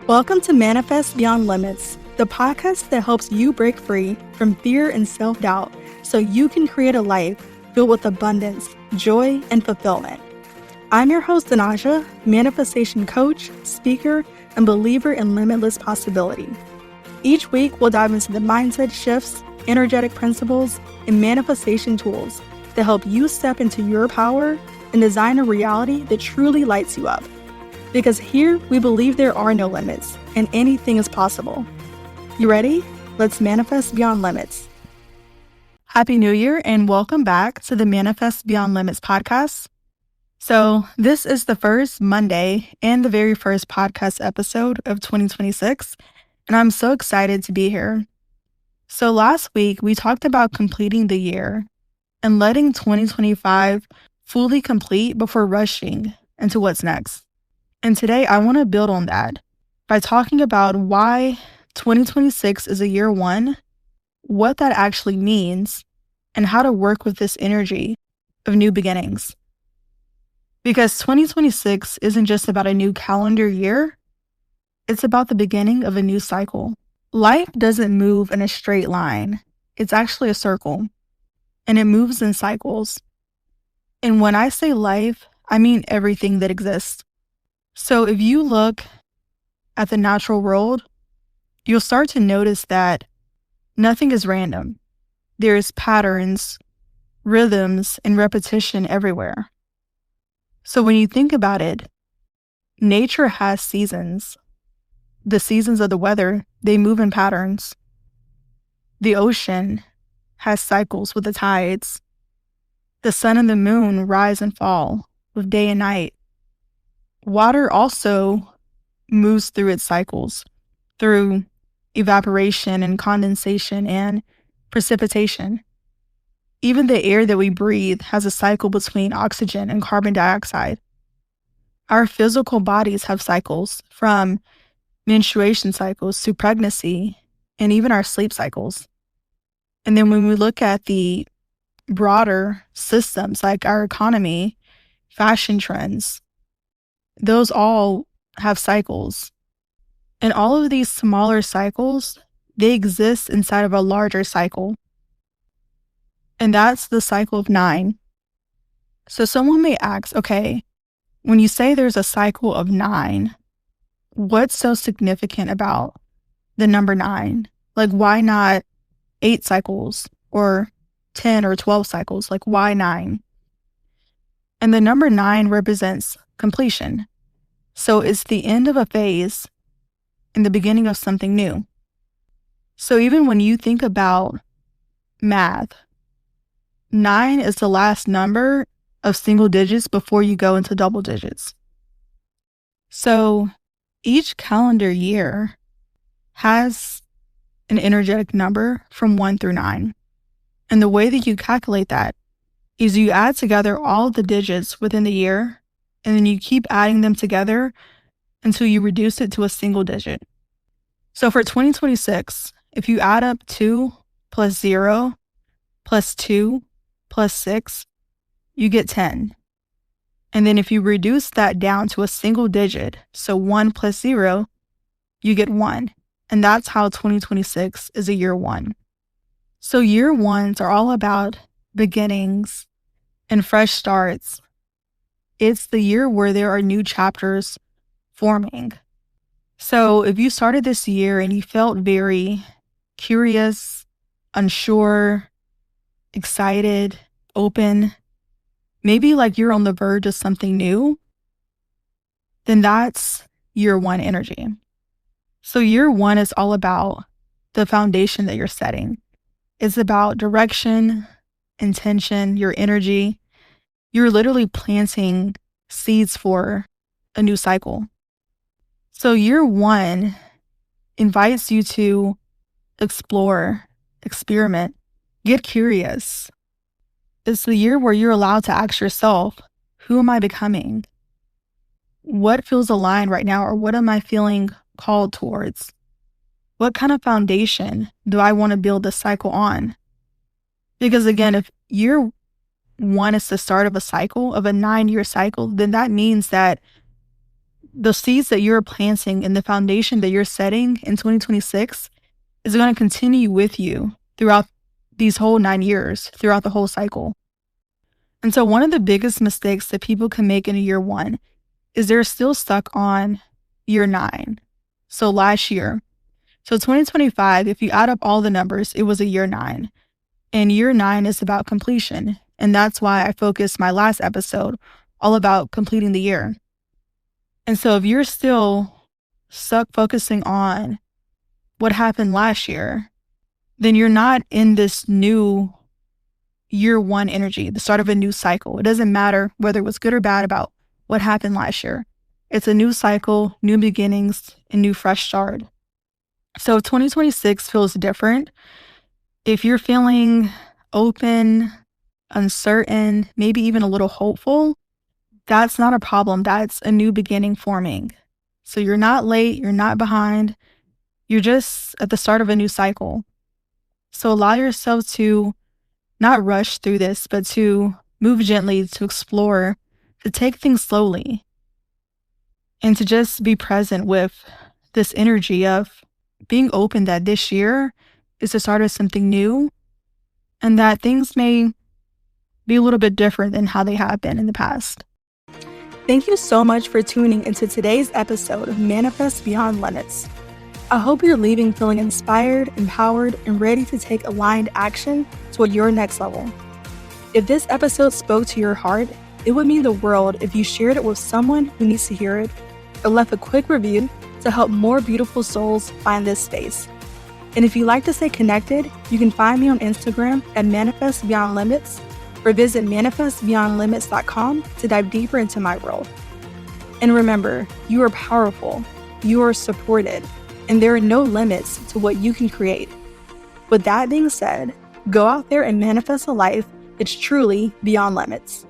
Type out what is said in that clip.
Welcome to Manifest Beyond Limits, the podcast that helps you break free from fear and self-doubt so you can create a life filled with abundance, joy, and fulfillment. I'm your host, DaNajah, manifestation coach, speaker, and believer in limitless possibility. Each week, we'll dive into the mindset shifts, energetic principles, and manifestation tools that help you step into your power and design a reality that truly lights you up. Because here, we believe there are no limits, and anything is possible. You ready? Let's manifest beyond limits. Happy New Year, and welcome back to the Manifest Beyond Limits podcast. So, this is the first Monday and the very first podcast episode of 2026, and I'm so excited to be here. So, last week, we talked about completing the year and letting 2025 fully complete before rushing into what's next. And today I want to build on that by talking about why 2026 is a year one, what that actually means, and how to work with this energy of new beginnings. Because 2026 isn't just about a new calendar year, it's about the beginning of a new cycle. Life doesn't move in a straight line. It's actually a circle, and it moves in cycles. And when I say life, I mean everything that exists. So if you look at the natural world, you'll start to notice that nothing is random. There's patterns, rhythms, and repetition everywhere. So when you think about it, nature has seasons. The seasons of the weather, they move in patterns. The ocean has cycles with the tides. The sun and the moon rise and fall with day and night. Water also moves through its cycles, through evaporation and condensation and precipitation. Even the air that we breathe has a cycle between oxygen and carbon dioxide. Our physical bodies have cycles, from menstruation cycles to pregnancy, and even our sleep cycles. And then when we look at the broader systems like our economy, fashion trends, those all have cycles. And all of these smaller cycles, they exist inside of a larger cycle. And that's the cycle of 9. So someone may ask, okay, when you say there's a cycle of 9, what's so significant about the number 9? Like, why not 8 cycles or 10 or 12 cycles? Like, why 9? And the number 9 represents completion. So it's the end of a phase and the beginning of something new. So even when you think about math, 9 is the last number of single digits before you go into double digits. So each calendar year has an energetic number from 1 through 9. And the way that you calculate that is you add together all the digits within the year, and then you keep adding them together until you reduce it to a single digit. So for 2026, if you add up 2 plus 0 plus 2 plus 6, you get 10. And then if you reduce that down to a single digit, so 1 plus 0, you get 1. And that's how 2026 is a year one. So year ones are all about beginnings and fresh starts. It's the year where there are new chapters forming. So if you started this year and you felt very curious, unsure, excited, open, maybe like you're on the verge of something new, then that's year one energy. So year one is all about the foundation that you're setting. It's about direction, intention, your energy. You're literally planting seeds for a new cycle. So year one invites you to explore, experiment, get curious. It's the year where you're allowed to ask yourself, who am I becoming? What feels aligned right now, or what am I feeling called towards? What kind of foundation do I want to build this cycle on? Because again, if year one is the start of a cycle, of a 9-year cycle, then that means that the seeds that you're planting and the foundation that you're setting in 2026 is going to continue with you throughout these whole 9 years, throughout the whole cycle. And so one of the biggest mistakes that people can make in a year one is they're still stuck on year 9. So last year. So 2025, if you add up all the numbers, it was a year 9. And year 9 is about completion. And that's why I focused my last episode all about completing the year. And so if you're still stuck focusing on what happened last year, then you're not in this new year 1 energy, the start of a new cycle. It doesn't matter whether it was good or bad about what happened last year. It's a new cycle, new beginnings, and new fresh start. So if 2026 feels different, if you're feeling open, uncertain, maybe even a little hopeful, that's not a problem. That's a new beginning forming. So you're not late, you're not behind, you're just at the start of a new cycle. So allow yourself to not rush through this, but to move gently, to explore, to take things slowly, and to just be present with this energy of being open that this year is the start of something new and that things may be a little bit different than how they have been in the past. Thank you so much for tuning into today's episode of Manifest Beyond Limits. I hope you're leaving feeling inspired, empowered, and ready to take aligned action toward your next level. If this episode spoke to your heart, it would mean the world if you shared it with someone who needs to hear it, or left a quick review to help more beautiful souls find this space. And if you'd like to stay connected, you can find me on Instagram at Manifest Beyond Limits, or visit manifestbeyondlimits.com to dive deeper into my world. And remember, you are powerful, you are supported, and there are no limits to what you can create. With that being said, go out there and manifest a life that's truly beyond limits.